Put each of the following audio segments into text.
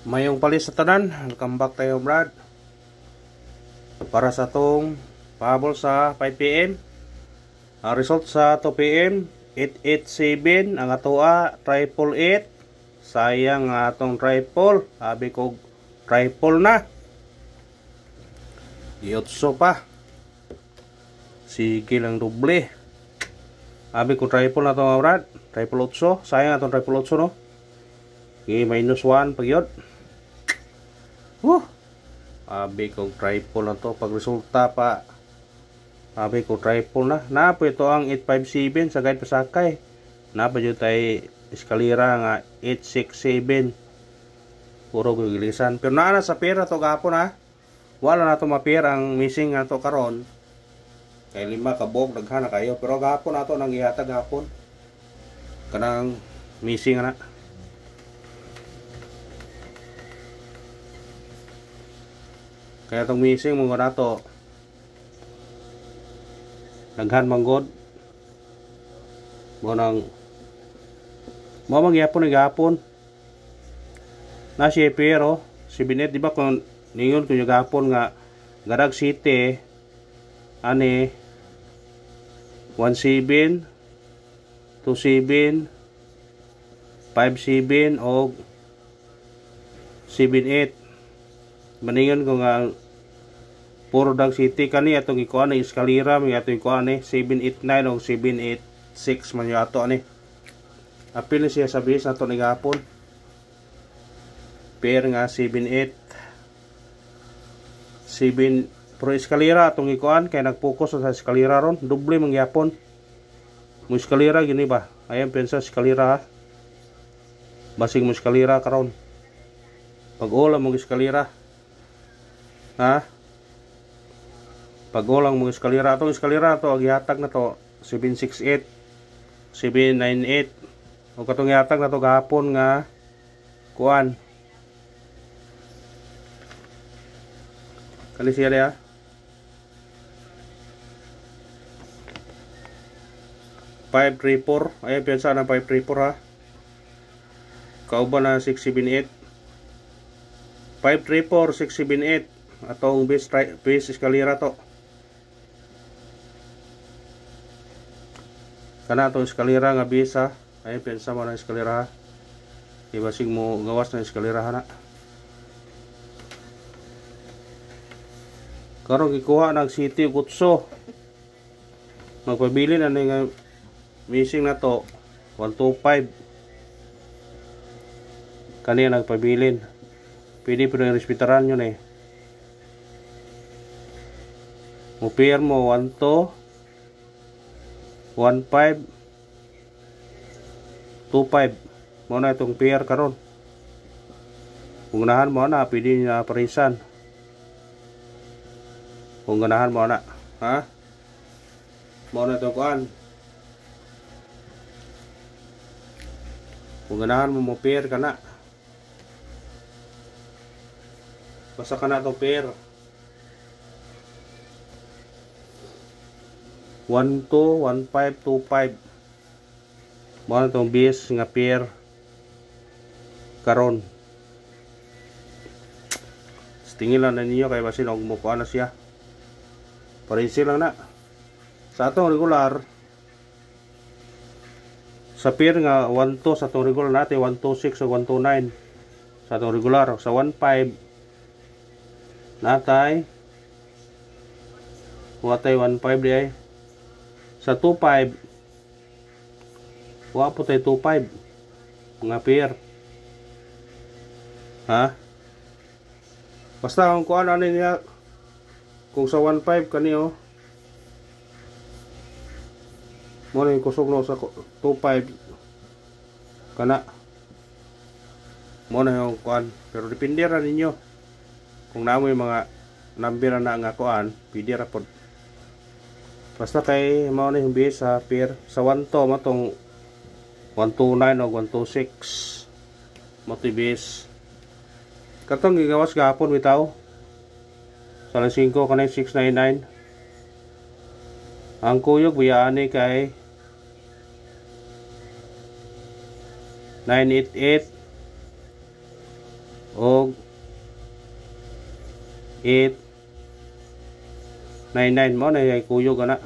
Mayong palis sa tanan, welcome back tayo Brad. Para sa tong pahabol sa 5pm. Ang result sa 2pm 887 ang atoa triple 8. Sayang nga atong triple. Sabi ko triple na. Iotso pa. Sige lang doble. Sabi ko triple na to mga Brad. Triple 8. Sayang atong triple 8 no. Okay, minus 1 pag yun. Sabi ko triple na to. Pag resulta pa, sabi ko triple na. Napo ito ang 857 sa guide pasakay. Napo dito tayo eskalera nga 867. Puro gilisan. Pero naana sa pera to gapon ha. Wala na to mapier ang missing nga to karon. Kay 5 kabog daghana kayo. Pero gapon na to nang ihatag gapon. Kanang missing na. Kaya itong missing mga nato naghan manggod mo nang mangyapon ng gapon na siya pero si Binet diba kung ningon ko yung gapon nga Garag City ani 17 27 57 o 78 maningon ko nga puro Dag City kani atong ikuan ni eskalera mi atong ikuan ni 789 o 786 man yo ato ani. Apil siya sa bis ato ni gapon. Pair nga 78 7 pro eskalera atong ikuan kay nagpokus sa eskalera ron doble man gyapon. Mo eskalera gini ba? Ayan pensa eskalera. Basing mo eskalera karon. Pag-ola mo eskalera. Ha? Pag-olang mga eskalera to gihatag na to 768 798 o katong gihatag na to gahapon nga kuan kali siya dia 534 ay pensa na 534 ha kauban na 678 534 678 atong base eskalera to kana atong eskalera nga bisa ay pensa mo na eskalera ibasig mo gawas na eskalera na karon gikuha nag city gutso magpabili na nga missing na to 125 kaniya nagpabilin pwede pero yung respetaran yun eh mupier mo 1 to 15 25 mo na itong pair karon kung ganahan mo na pwede na parisan kung ganahan mo na ha mo na itong kuan kung ganahan mo pair ka na basta ka na itong pair 1 to 1525 mo na itong base nga pair karon tingin lang na ninyo kay basin og mukuha na siya parisi lang na sa atong regular sa pair nga 1 to sa atong regular natin 126 o 129 sa atong regular sa 15 natay watay 15 di ay sa 25 wa po tayo 25 mga pair ha basta kung kuan ano niya kung sa 15 kaniyo mo na yung kusog no sa 25 kana mo na yung kuan pero depende ra ninyo kung namoy mga number na nga kuan pwede ra pod basta kay mao na yung base sa pair sa 1 to matong 129 o 126 motivate katong gigawas gahapon bitaw sa 5 kanay 699 ang kuyog biyaani kay 988 o 899 mo na ay kuyog ana.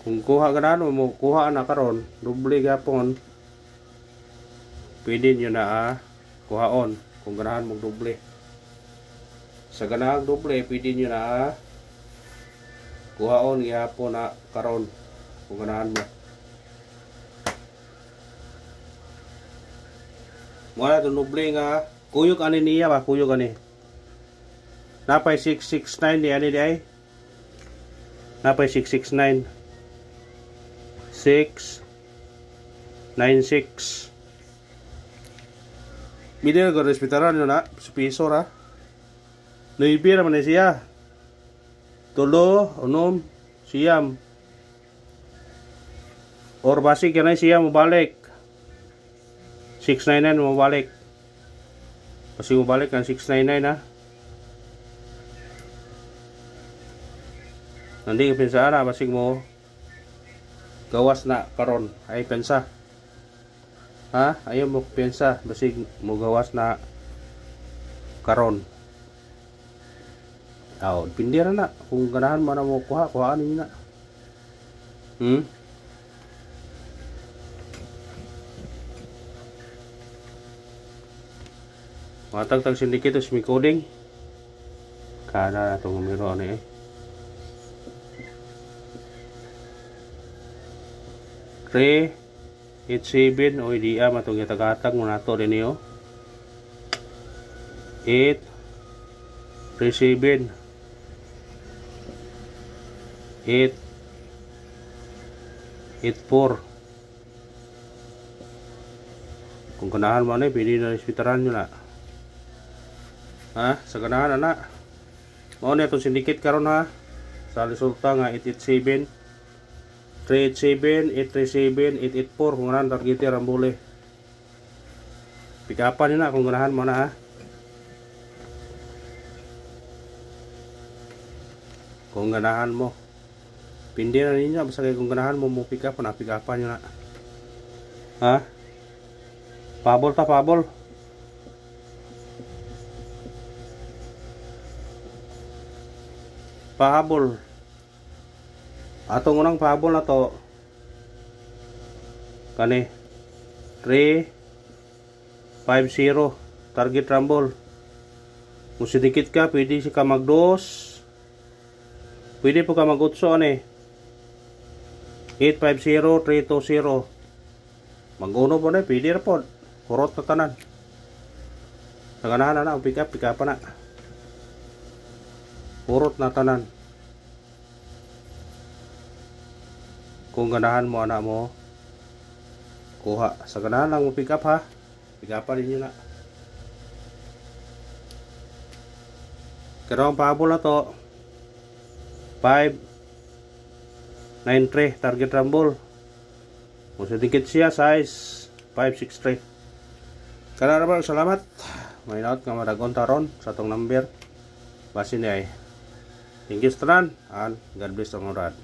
Kung kuha ganahan mo kuha na karon doble gapon. Pwede nyo na kuhaon kung ganahan mo doble. Sa ganahang doble pwede nyo na kuhaon gihapon na karon kung ganahan mo. Wala itong doble nga kuyog ani niya ba? Kuyog ani. Napay 669 ni ani di ay. Napay 669. 696. Bidil ko respetaran nyo na sa piso ra. Nuibi naman na siya. Tulo, unom, siyam. Or basi ka na siya mabalik. 699 mabalik. Basi mabalik ang 699 ha. Nandi ka pinsa na basi mo gawas na karon ay pensa. Ha? Ayaw mo pensa basig mo gawas na karon. Aw, pindira na kung ganahan mo na mo kuhaan niyo na. Matag-tag syndicate sa coding. Kana na itong numero ano eh. Re 87 o idia matong itagatag mo nato din niyo. 8 37 8 84. Kung ganahan mo na pwede na ispitaran nyo na. Ha? Sa ganahan na. Mao na itong syndicate karon ha. Sa resulta nga 887 387, 837, 884 kung ganahan targeter ang buli. Pikapan nyo na kung ganahan mo na ha. Kung ganahan mo. Pindi na ninyo basta kung ganahan mo mo pick up na pikapan nyo na. Ha? Pabol ta pabol. Pahabol. Atong unang pahabol na to kani 350 target rumble. Kung sidikit ka pwede si ka magdos. Pwede po ka magutso ani 850 320. Mag-uno po na pwede ra po. Kurot na tanan. Sa ganahan na pick up pa na. Kurot na tanan. Kung ganahan mo anak mo kuha sa ganahan lang mo pick up ha. Pick up pa rin nyo na. Pero ang pahabol na to 593 target rumble. Kung sedikit siya size 563. Kana naman salamat. May naot nga madagon taron sa tong number. Basi ni ay. Thank you Stran and God bless ang urad.